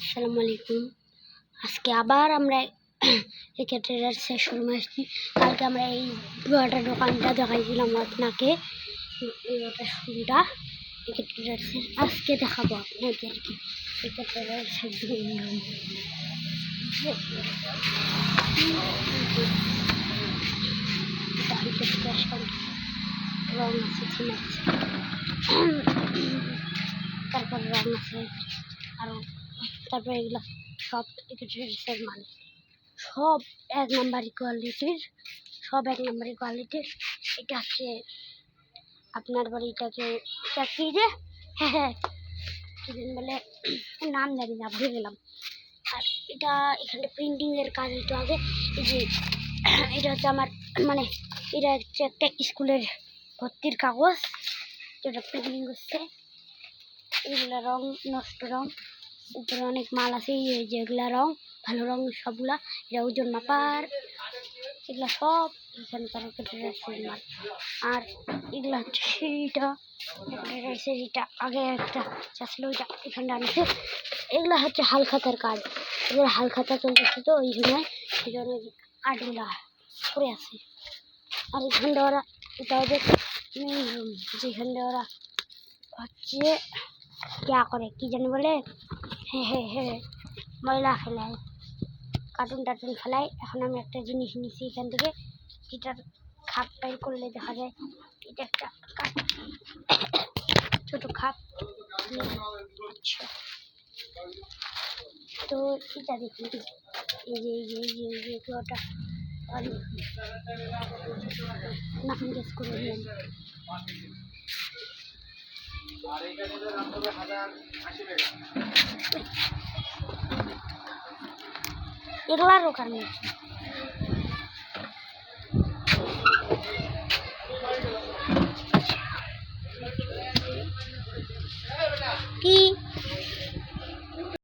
আসসালামু আলাইকুম। আজকে আবার আমরা একে ট্রেডার্সের শোরুমে আসছি। কালকে আমরা এই ওয়াটার দোকানটা দেখাইছিলাম আপনাকে, এই ওয়াটার শোরুমটা একে ট্রেডার্সের। আজকে দেখাবো আপনাদেরকে একে ট্রেডার্সের রং আছে, থিম আছে, তারপর রং আছে আরও, তারপরে এগুলো সব ট্রেডার্সের মাল, সব এক নম্বরই কোয়ালিটির, এটা হচ্ছে আপনার বাড়িটাকে চাকরি রে, হ্যাঁ কিদিন বলে নাম জানি না, ভুলে গেলাম। আর এটা এখানে প্রিন্টিংয়ের কাজ হতো আগে। এই যে এটা হচ্ছে আমার মানে এটা হচ্ছে একটা স্কুলের ভর্তির কাগজ, যেটা প্রিন্টিং করছে। এগুলা রং নষ্ট রং, উপরে অনেক মাল আছে, এই যেগুলা রং ভালো রং সবগুলা, এটা ওজন মাপার, এগুলা সব এখানকার মাল। আর এগুলা হচ্ছে সিঁড়িটা আগে একটা ছিল, ওইটা এখানটা আনছে। এগুলা হচ্ছে হালখাতার কাজ, এগুলো হালখাতা চলতেছে, তো ওই সময় এই জন্য কাঠগুলা পড়ে আছে। আর এখানটা ওরা এটা ওদের মেইন রুম, যেখানটা ওরা হচ্ছে ইয়া করে, কি জানি বলে, হ্যাঁ ময়লা ফেলায়, কার্টুন ফেলায়। এখন আমি একটা জিনিস নিচ্ছি এখান থেকে, যেটার খাপ বের করলে দেখা যায় এটা একটা ছোট খাপ। আচ্ছা, তো এটা দেখুন, এই যে ওটা নাম গেস করে দিলাম। এগুলারও কারণ কি